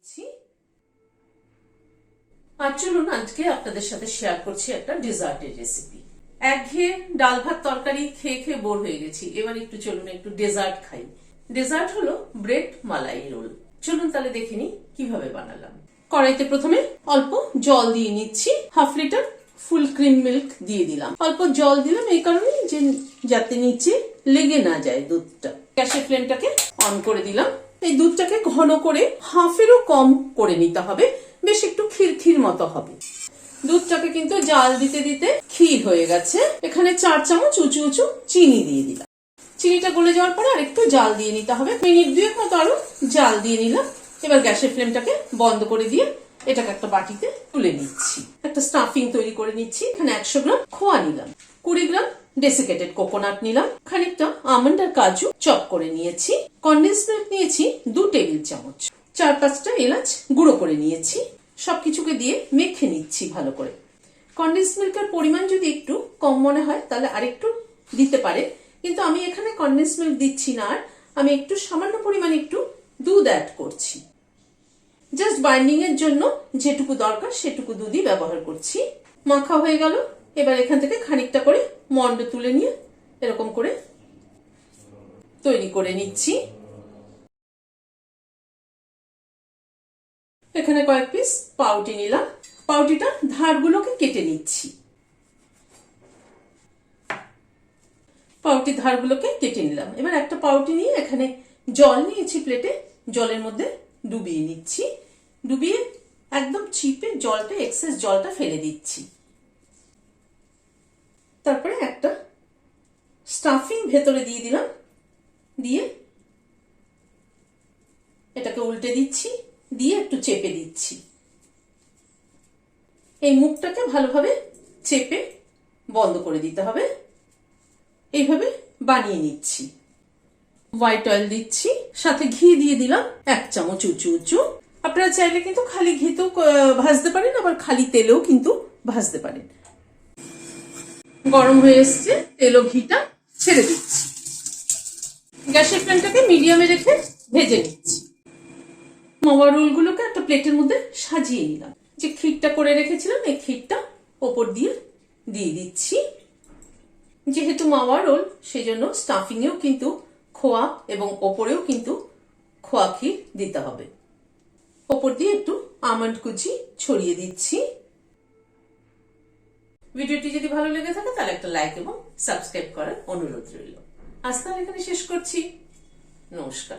নিচ্ছি। আর চলুন আজকে আপনাদের সাথে শেয়ার করছি একটা ডেজার্টের রেসিপি। একঘেয়ে ডাল ভাত তরকারি খেয়ে খেয়ে বোর হয়ে গেছি, এবার একটু চলুন একটু ডেজার্ট খাই। ডেজার্ট হলো ব্রেড মালাই রোল। চলুন তাহলে দেখে নিই কিভাবে বানালাম। কড়াইতে প্রথমে অল্প জল দিয়ে নিচ্ছি, half litre full cream milk দিয়ে দিলাম। অল্প জল দিলাম এই কারণে যে যাতে নিচে লেগে না যায় দুধটা। গ্যাসের ফ্লেমটাকে অন করে দিলাম। এই দুধটাকে ঘন করে হাফেরও কম করে নিতে হবে, বেশ একটু ক্ষীর মতো হবে। দুধটাকে কিন্তু জাল দিতে দিতে ক্ষীর হয়ে গেছে। এখানে 4 চামচ উঁচু উঁচু চিনি দিয়ে দিলাম। চিনিটা গলে যাওয়ার পরে আর একটু জাল দিয়ে নিতে হবে, মিনিট 2 মতো আরো জাল দিয়ে নিলাম। এবার গ্যাসের ফ্লেমটাকে বন্ধ করে দিয়ে এটাকে একটা বাটিতে তুলে নিচ্ছি। একটা স্টাফিং তৈরি করে নিচ্ছি। এখানে 100 গ্রাম খোয়া নিলাম, 20 গ্রাম ডেসিকেটেড কোকোনাট নিলাম, খানিকটা আমন্ড আর কাজু চপ করে নিয়েছি, কনডেন্স মিল্ক নিয়েছি 2 টেবিল চামচ, 4-5টা এলাচ গুঁড়ো করে নিয়েছি। সবকিছুকে দিয়ে মেখে নিচ্ছি ভালো করে। কনডেন্স মিল্কের পরিমাণ যদি একটু কম মনে হয় তাহলে আরেকটু দিতে পারে, কিন্তু আমি এখানে কনডেন্স মিল্ক দিচ্ছি না, আর আমি একটু সামান্য পরিমাণে একটু দুধ অ্যাড করছি। জাস্ট বাইন্ডিং এর জন্য যেটুকু দরকার সেটুকু দুধই ব্যবহার করছি। মাখা হয়ে গেল। এবার এখান থেকে খানিকটা করে মন্ড তুলে নিয়ে এরকম করে তৈরি করে নিচ্ছি। এখানে কয়েক পিস পাউরুটি নিলাম, পাউরুটিটা ধারগুলোকে কেটে নিচ্ছি। পাউরুটির ধারগুলোকে কেটে নিলাম। এবার একটা পাউরুটি নিয়ে এখানে জল নিয়েছি প্লেটে, জলের মধ্যে ডুবিয়ে নিচ্ছি। ডুবিয়ে একদম চিপে জলটা এক্সেস জলটা ফেলে দিচ্ছি। তারপরে একটা স্টাফিং ভেতরে দিয়ে দিলাম, দিয়ে এটাকে উল্টে দিচ্ছি, দিয়ে একটু চেপে দিচ্ছি। এই মুখটাকে ভালোভাবে চেপে বন্ধ করে দিতে হবে। এইভাবে বানিয়ে নিচ্ছি। হোয়াইট অয়েল দিচ্ছি, সাথে ঘি দিয়ে দিলাম 1 চামচ উঁচু উঁচু। আপনারা চাইলে কিন্তু খালি ঘিতেও ভাজতে পারেন, আবার খালি তেলেও কিন্তু ভাজতে পারেন। গরম হয়ে এসছে, তেল ও ঘিটা ছেড়ে দিচ্ছি। গ্যাসের ফ্লেমটাকে মিডিয়ামে রেখে ভেজে নিচ্ছি। মাওয়া রোলগুলোকে একটা প্লেটের মধ্যে সাজিয়ে নিলাম। যে ক্ষীরটা করে রেখেছিলাম এই ক্ষীরটা ওপর দিয়ে দিয়ে দিচ্ছি। যেহেতু মাওয়া রোল সেই জন্য স্টাফিংয়েও কিন্তু খোয়া এবং ওপরেও কিন্তু খোয়া ক্ষীর দিতে হবে। ওপর দিয়ে একটু আমন্ড কুচি ছড়িয়ে দিচ্ছি। ভিডিওটি যদি ভালো লেগে থাকে তাহলে একটা লাইক এবং সাবস্ক্রাইব করার অনুরোধ রইল। আজ তাহলে এখানে শেষ করছি। নমস্কার।